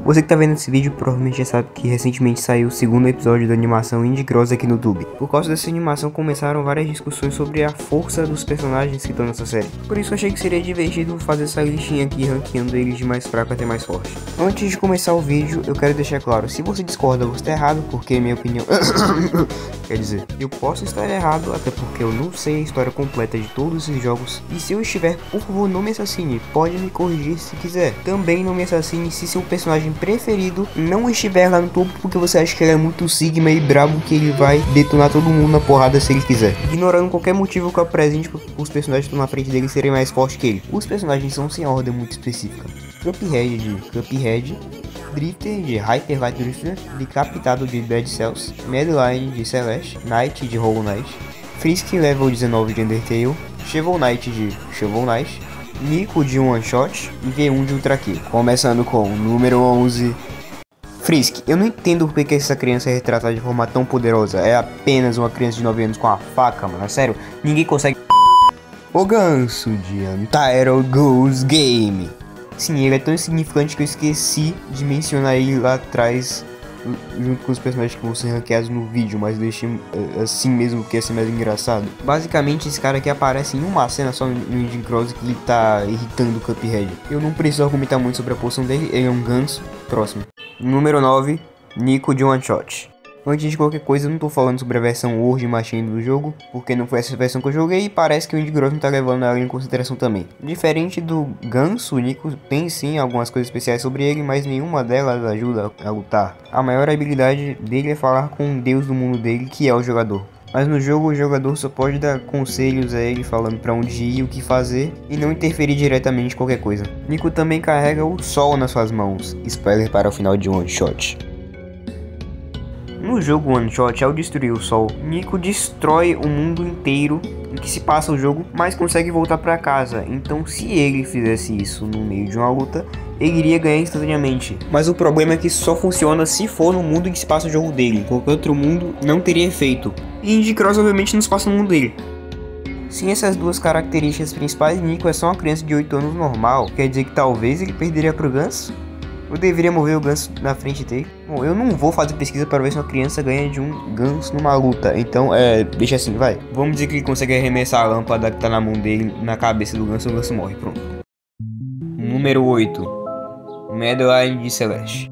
Você que tá vendo esse vídeo provavelmente já sabe que recentemente saiu o segundo episódio da animação Indie Cross aqui no YouTube. Por causa dessa animação começaram várias discussões sobre a força dos personagens que estão nessa série. Por isso eu achei que seria divertido fazer essa listinha aqui, ranqueando eles de mais fraco até mais forte. Antes de começar o vídeo, eu quero deixar claro, se você discorda, você está errado, porque minha opinião... Quer dizer, eu posso estar errado, até porque eu não sei a história completa de todos esses jogos. E se eu estiver, por favor, não me assassine, pode me corrigir se quiser. Também não me assassine se seu personagem preferido não estiver lá no topo porque você acha que ele é muito sigma e brabo que ele vai detonar todo mundo na porrada se ele quiser. Ignorando qualquer motivo que eu apresente para os personagens que estão na frente dele serem mais fortes que ele. Os personagens são sem ordem muito específica. Cuphead de Cuphead, Drifter de Hyper Light Drifter, Decapitado de Dead Cells, Madeline de Celeste, Knight de Hollow Knight, Frisk level 19 de Undertale, Shovel Knight de Shovel Knight, Nico de One Shot e V1 de Ultra Kill. Começando com o número 11, Frisk. Eu não entendo por que essa criança é retratada de forma tão poderosa. É apenas uma criança de 9 anos com a faca, mano. É sério, ninguém consegue. O Ganso de Untitled Goose Game. Sim, ele é tão insignificante que eu esqueci de mencionar ele lá atrás, junto com os personagens que vão ser ranqueados no vídeo, mas deixei assim mesmo porque ia ser mais engraçado. Basicamente, esse cara aqui aparece em uma cena só no Indie Cross que ele tá irritando o Cuphead. Eu não preciso argumentar muito sobre a posição dele, ele é um ganso. Próximo. Número 9, Nico de One Shot. Antes de qualquer coisa, eu não tô falando sobre a versão Word Machine do jogo, porque não foi essa versão que eu joguei e parece que o Indie Cross não tá levando ela em consideração também. Diferente do Ganso, o Nico tem sim algumas coisas especiais sobre ele, mas nenhuma delas ajuda a lutar. A maior habilidade dele é falar com o deus do mundo dele, que é o jogador. Mas no jogo o jogador só pode dar conselhos a ele falando pra onde ir e o que fazer e não interferir diretamente em qualquer coisa. Nico também carrega o sol nas suas mãos, spoiler para o final de One Shot. No jogo One Shot, ao destruir o sol, Nico destrói o mundo inteiro em que se passa o jogo, mas consegue voltar pra casa. Então se ele fizesse isso no meio de uma luta, ele iria ganhar instantaneamente. Mas o problema é que isso só funciona se for no mundo em que se passa o jogo dele. Qualquer outro mundo não teria efeito. E Indie Cross obviamente não se passa no mundo dele. Sem essas duas características principais, Nico é só uma criança de 8 anos normal. Quer dizer que talvez ele perderia pro Ganso? Eu deveria mover o ganso na frente dele. Bom, eu não vou fazer pesquisa para ver se uma criança ganha de um ganso numa luta. Então, deixa assim, vai. Vamos dizer que ele consegue arremessar a lâmpada que tá na mão dele na cabeça do ganso, o ganso morre, pronto. Número 8. Madeline de Celeste.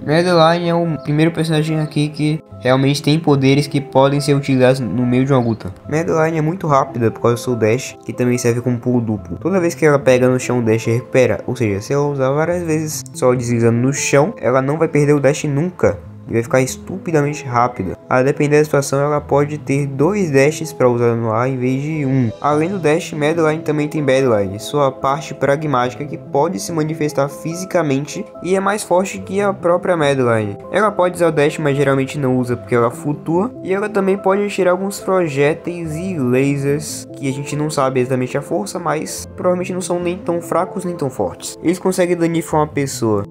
Madeline é o primeiro personagem aqui que realmente tem poderes que podem ser utilizados no meio de uma luta. Madeline é muito rápida por causa do seu dash, que também serve como pulo duplo. Toda vez que ela pega no chão, o dash recupera. Ou seja, se ela usar várias vezes só deslizando no chão, ela não vai perder o dash nunca. E vai ficar estupidamente rápida. A depender da situação, ela pode ter 2 dashes para usar no ar em vez de 1. Além do dash, Madeline também tem Badline, sua parte pragmática que pode se manifestar fisicamente e é mais forte que a própria Madeline. Ela pode usar o dash, mas geralmente não usa porque ela flutua. E ela também pode atirar alguns projéteis e lasers que a gente não sabe exatamente a força, mas provavelmente não são nem tão fracos nem tão fortes. Eles conseguem danificar uma pessoa.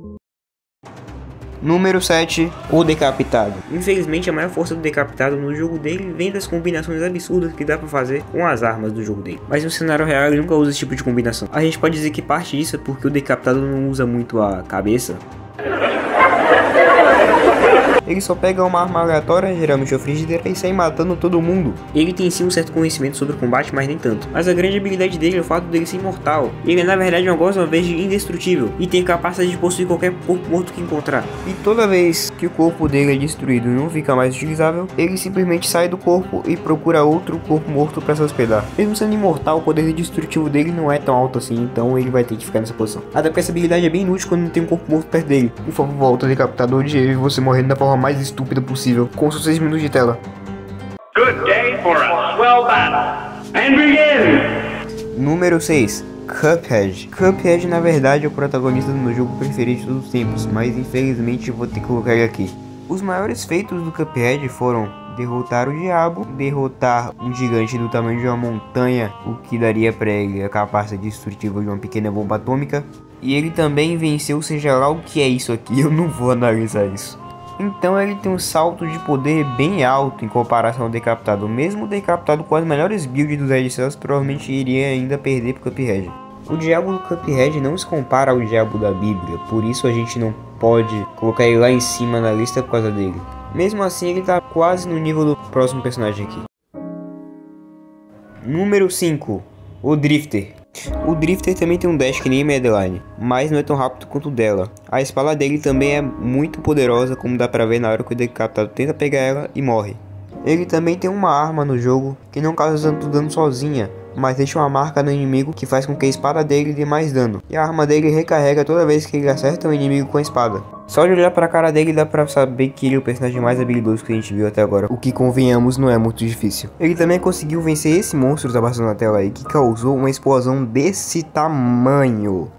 Número 7, o Decapitado. Infelizmente a maior força do Decapitado no jogo dele vem das combinações absurdas que dá pra fazer com as armas do jogo dele. Mas no cenário real ele nunca usa esse tipo de combinação. A gente pode dizer que parte disso é porque o Decapitado não usa muito a cabeça. Ele só pega uma arma aleatória, geralmente a frigideira, e sai matando todo mundo. Ele tem sim um certo conhecimento sobre o combate, mas nem tanto. Mas a grande habilidade dele é o fato dele ser imortal. Ele é na verdade uma gosta uma vez de indestrutível e tem a capacidade de possuir qualquer corpo morto que encontrar. E toda vez que o corpo dele é destruído e não fica mais utilizável, ele simplesmente sai do corpo e procura outro corpo morto para se hospedar. Mesmo sendo imortal, o poder destrutivo dele não é tão alto assim, então ele vai ter que ficar nessa posição. Até porque essa habilidade é bem inútil quando não tem um corpo morto perto dele. Por favor, volta, Decapitador, de ele você morrendo da forma mais estúpida possível, com seus 6 minutos de tela. Good day for a swell battle. And begin! Número 6. Cuphead. Cuphead na verdade é o protagonista do meu jogo preferido de todos os tempos, mas infelizmente vou ter que colocar ele aqui. Os maiores feitos do Cuphead foram derrotar o diabo, derrotar um gigante do tamanho de uma montanha, o que daria para ele a capacidade destrutiva de uma pequena bomba atômica, e ele também venceu seja lá o que é isso aqui, eu não vou analisar isso. Então ele tem um salto de poder bem alto em comparação ao Decapitado. Mesmo o Decapitado com as melhores builds dos Dead Cells provavelmente iria ainda perder pro Cuphead. O diabo do Cuphead não se compara ao diabo da Bíblia, por isso a gente não pode colocar ele lá em cima na lista por causa dele. Mesmo assim, ele tá quase no nível do próximo personagem aqui. Número 5. O Drifter. O Drifter também tem um dash que nem Madeline, mas não é tão rápido quanto o dela. A espada dele também é muito poderosa, como dá pra ver na hora que o decapitado tenta pegar ela e morre. Ele também tem uma arma no jogo que não causa tanto dano sozinha, mas deixa uma marca no inimigo que faz com que a espada dele dê mais dano. E a arma dele recarrega toda vez que ele acerta o inimigo com a espada. Só de olhar pra cara dele dá pra saber que ele é o personagem mais habilidoso que a gente viu até agora. O que, convenhamos, não é muito difícil. Ele também conseguiu vencer esse monstro que tá passando na tela aí, que causou uma explosão desse tamanho.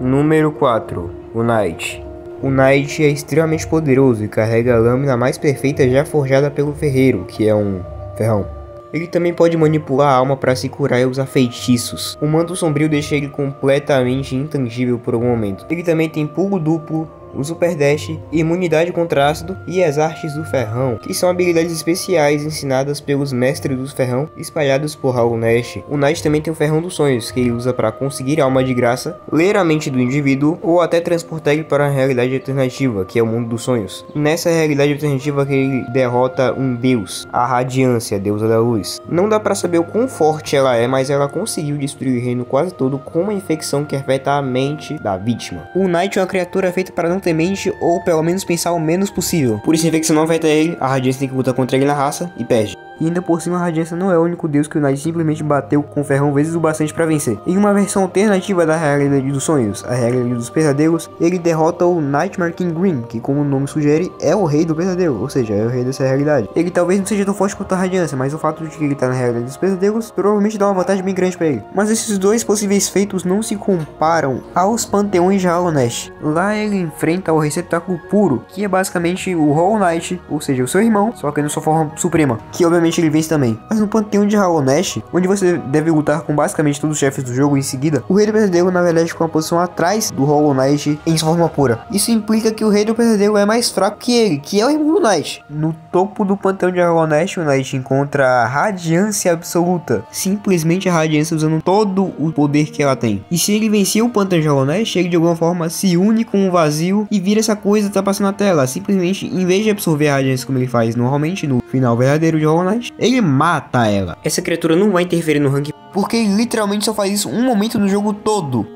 Número 4. O Knight. O Knight é extremamente poderoso e carrega a lâmina mais perfeita já forjada pelo ferreiro, que é um ferrão. Ele também pode manipular a alma para se curar e usar feitiços. O manto sombrio deixa ele completamente intangível por um momento. Ele também tem pulo duplo, o Super Dash, imunidade contra ácido e as artes do ferrão, que são habilidades especiais ensinadas pelos mestres do ferrão espalhados por Hollow Knight. O Knight também tem o ferrão dos sonhos, que ele usa para conseguir alma de graça, ler a mente do indivíduo ou até transportar ele para uma realidade alternativa, que é o mundo dos sonhos. Nessa realidade alternativa que ele derrota um deus, a Radiância, a deusa da luz. Não dá para saber o quão forte ela é, mas ela conseguiu destruir o reino quase todo com uma infecção que afeta a mente da vítima. O Knight é uma criatura feita para não ter mente ou pelo menos pensar o menos possível. Por isso a infecção não afeta ele, a Radiância tem que lutar contra ele na raça e perde. E ainda por cima a Radiância não é o único deus que o Knight simplesmente bateu com o ferrão vezes o bastante para vencer. Em uma versão alternativa da realidade dos sonhos, a realidade dos pesadelos, ele derrota o Nightmare King Grim, que como o nome sugere, é o rei do pesadelo, ou seja, é o rei dessa realidade. Ele talvez não seja tão forte quanto a Radiância, mas o fato de que ele tá na realidade dos pesadelos provavelmente dá uma vantagem bem grande para ele. Mas esses dois possíveis feitos não se comparam aos panteões de Hollow Knight. Lá ele enfrenta o receptáculo puro, que é basicamente o Hollow Knight, ou seja, o seu irmão, só que na sua forma suprema, que obviamente ele vence também. Mas no panteão de Hollow Knight, onde você deve lutar com basicamente todos os chefes do jogo em seguida, o Rei do Pesadelo na verdade fica uma posição atrás do Hollow Knight em sua forma pura. Isso implica que o Rei do Pesadelo é mais fraco que ele, que é o irmão do Knight. No topo do panteão de Hollow Knight, o Knight encontra a Radiância Absoluta, simplesmente a Radiância usando todo o poder que ela tem. E se ele vencer o panteão de Hollow Knight, ele de alguma forma se une com o vazio e vira essa coisa que tá passando na tela. Simplesmente, em vez de absorver a Radiância como ele faz normalmente no final verdadeiro de Hollow Knight, ele mata ela. Essa criatura não vai interferir no rank, porque ele literalmente só faz isso um momento no jogo todo.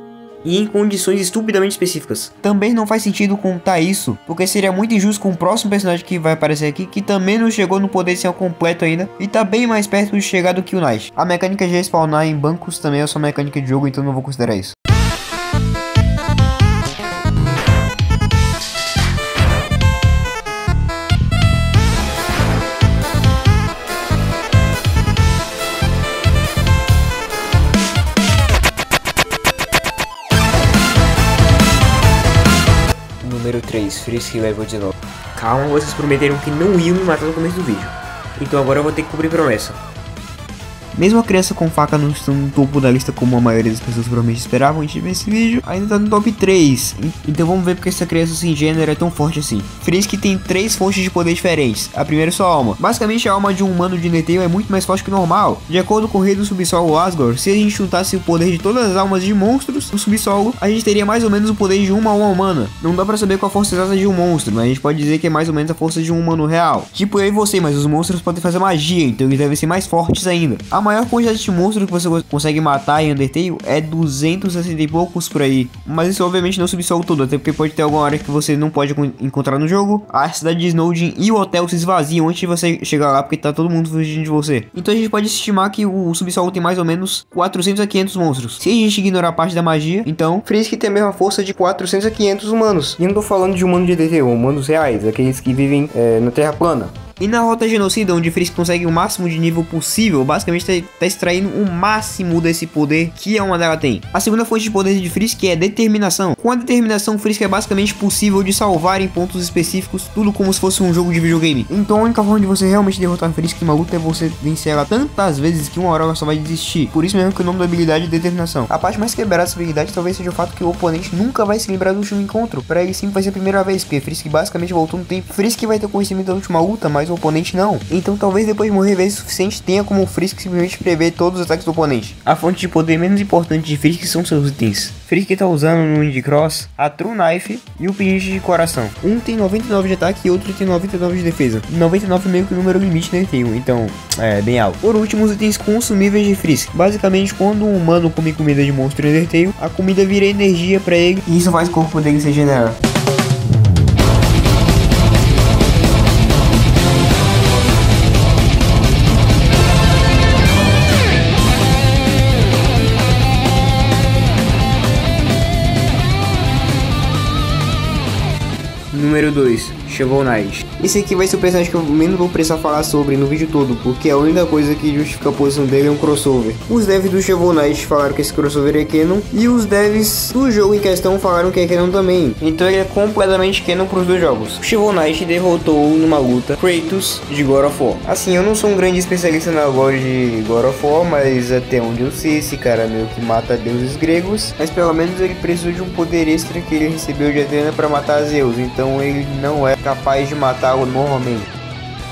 E em condições estupidamente específicas. Também não faz sentido contar isso, porque seria muito injusto com o próximo personagem que vai aparecer aqui, que também não chegou no poder ser completo ainda, e tá bem mais perto de chegar do que o Knight. A mecânica de respawnar em bancos também é só mecânica de jogo, então não vou considerar isso. Número 3, Frisk Level 19. Calma, vocês prometeram que não iam me matar no começo do vídeo. Então agora eu vou ter que cumprir promessa. Mesmo a criança com faca não estando no topo da lista como a maioria das pessoas provavelmente esperavam, a gente vê esse vídeo, ainda tá no top 3. Então vamos ver porque essa criança sem gênero é tão forte assim. Frisk tem 3 fontes de poder diferentes. A primeira é sua alma. Basicamente a alma de um humano de Netheril é muito mais forte que o normal. De acordo com o rei do subsolo Asgore, se a gente juntasse o poder de todas as almas de monstros no subsolo, a gente teria mais ou menos o poder de uma alma humana. Não dá pra saber qual a força exata de um monstro, mas a gente pode dizer que é mais ou menos a força de um humano real. Tipo eu e você, mas os monstros podem fazer magia, então eles devem ser mais fortes ainda. A maior quantidade de monstros que você consegue matar em Undertale é 260 e poucos por aí. Mas isso obviamente não subsolo todo, até porque pode ter alguma hora que você não pode encontrar no jogo. A cidade de Snowdin e o hotel se esvaziam antes de você chegar lá, porque tá todo mundo fugindo de você. Então a gente pode estimar que o subsolo tem mais ou menos 400 a 500 monstros. Se a gente ignorar a parte da magia, então Frisk tem a mesma força de 400 a 500 humanos. E não tô falando de humanos de Undertale, humanos reais, aqueles que vivem na Terra plana. E na rota genocida, onde Frisk consegue o máximo de nível possível, basicamente tá extraindo o máximo desse poder que a alma dela tem. A segunda fonte de poder de Frisk é determinação. Com a determinação, Frisk é basicamente possível de salvar em pontos específicos, tudo como se fosse um jogo de videogame. Então a única forma de você realmente derrotar Frisk numa luta é você vencer ela tantas vezes que uma hora ela só vai desistir. Por isso mesmo que o nome da habilidade é determinação. A parte mais quebrada dessa habilidade talvez seja o fato que o oponente nunca vai se lembrar do último encontro. Pra ele sempre vai ser a primeira vez, porque Frisk basicamente voltou no tempo. Frisk vai ter conhecimento da última luta, mas do oponente não. Então talvez depois de morrer vezes o suficiente tenha como o Frisk simplesmente prever todos os ataques do oponente. A fonte de poder menos importante de Frisk são seus itens. Frisk tá usando no Indie Cross a True Knife e o Pingente de Coração. Um tem 99 de ataque e outro tem 99 de defesa. 99 é meio que o número limite do Undertale, então é bem alto. Por último, os itens consumíveis de Frisk. Basicamente, quando um humano come comida de monstro em Undertale, a comida vira energia pra ele e isso faz o corpo dele se regenerar. Número 2, Shovel Knight. Esse aqui vai ser o personagem que eu menos vou precisar falar sobre no vídeo todo, porque a única coisa que justifica a posição dele é um crossover. Os devs do Shovel Knight falaram que esse crossover é canon, e os devs do jogo em questão falaram que é canon também. Então ele é completamente canon pros dois jogos. O Shovel Knight derrotou numa luta Kratos de God of War. Assim, eu não sou um grande especialista na lore de God of War, mas até onde eu sei, esse cara meio que mata deuses gregos, mas pelo menos ele precisou de um poder extra que ele recebeu de Atena para matar Zeus, então ele não é capaz de matá-lo normalmente.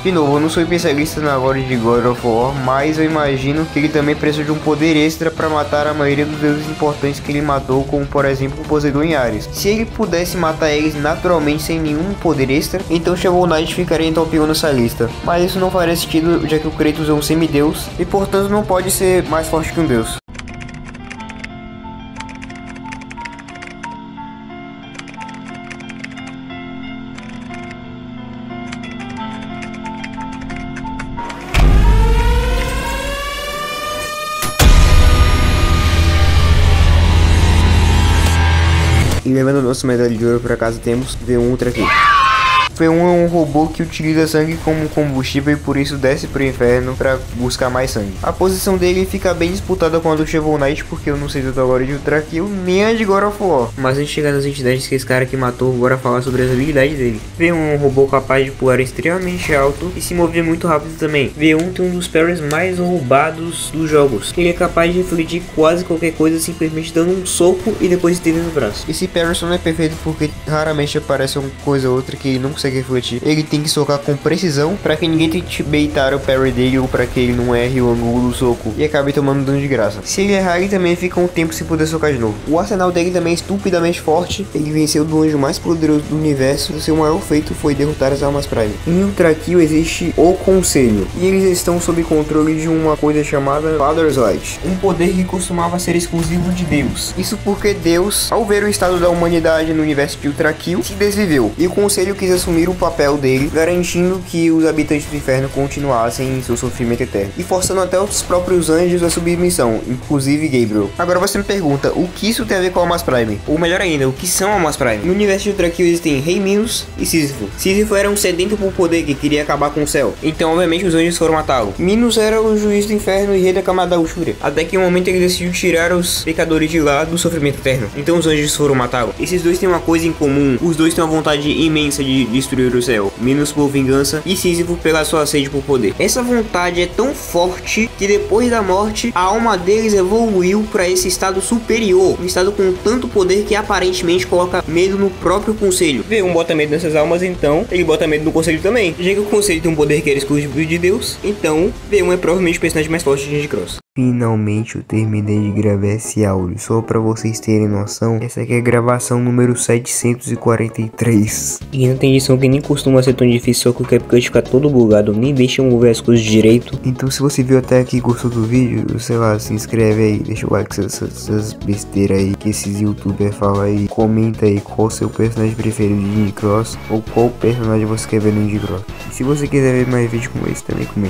De novo, eu não sou especialista na lore de God of War, mas eu imagino que ele também precisa de um poder extra para matar a maioria dos deuses importantes que ele matou, como por exemplo o Poseidon e Ares. Se ele pudesse matar eles naturalmente sem nenhum poder extra, então Shovel Knight ficaria em top 1 nessa lista. Mas isso não faria sentido, já que o Kratos é um semideus e portanto não pode ser mais forte que um deus. E levando nossa medalha de ouro para casa temos V1 Ultra aqui. V1 é um robô que utiliza sangue como combustível e por isso desce pro inferno para buscar mais sangue. A posição dele fica bem disputada com a do Shovel Knight, porque eu não sei da lore de Ultra Kill nem a de God of War. Mas antes de chegar nas entidades que esse cara que matou, bora falar sobre as habilidades dele. V1 é um robô capaz de pular extremamente alto e se mover muito rápido também. V1 tem um dos parries mais roubados dos jogos. Ele é capaz de refletir quase qualquer coisa simplesmente dando um soco e depois estendendo no braço. Esse parry só não é perfeito porque raramente aparece uma coisa ou outra que ele não consegue refletir. Ele tem que socar com precisão para que ninguém tente baitar o parry dele ou para que ele não erre o ângulo do soco e acabe tomando dano de graça. Se ele errar, ele também fica um tempo sem poder socar de novo. O arsenal dele também é estupidamente forte. Ele venceu do anjo mais poderoso do universo e seu maior feito foi derrotar as almas Prime. Em Ultra Kill existe o Conselho e eles estão sob controle de uma coisa chamada Father's Light, um poder que costumava ser exclusivo de Deus. Isso porque Deus, ao ver o estado da humanidade no universo de Ultra Kill, se desviveu e o Conselho quis assumir o papel dele, garantindo que os habitantes do inferno continuassem em seu sofrimento eterno e forçando até os próprios anjos a submissão, inclusive Gabriel. Agora você me pergunta, o que isso tem a ver com Almas Prime? Ou melhor ainda, o que são Almas Prime? No universo de Ultra Kill existem Rei Minos e Sísifo. Sísifo era um sedento por poder que queria acabar com o céu, então obviamente os anjos foram matá-lo. Minos era o juiz do inferno e rei da camada da luxúria, até que em um momento ele decidiu tirar os pecadores de lá do sofrimento eterno, então os anjos foram matá-lo. Esses dois têm uma coisa em comum, os dois têm uma vontade imensa de destruir o céu, Minos por vingança e Sísifo pela sua sede por poder. Essa vontade é tão forte que depois da morte a alma deles evoluiu para esse estado superior, um estado com tanto poder que aparentemente coloca medo no próprio Conselho. V1 bota medo nessas almas, então ele bota medo no Conselho também. Já que o Conselho tem um poder que era exclusivo de Deus, então V1 é provavelmente o personagem mais forte de Indie Cross. Finalmente eu terminei de gravar esse áudio, só pra vocês terem noção, essa aqui é a gravação número 743. E não tem edição que nem costuma ser tão difícil, só que o CapCut fica todo bugado, nem deixa eu ver as coisas direito. Então se você viu até aqui e gostou do vídeo, sei lá, se inscreve aí, deixa o like essas besteiras aí que esses youtubers falam aí. Comenta aí qual o seu personagem preferido de Indie Cross, ou qual personagem você quer ver no Indie Cross. E se você quiser ver mais vídeos como esse, também comenta.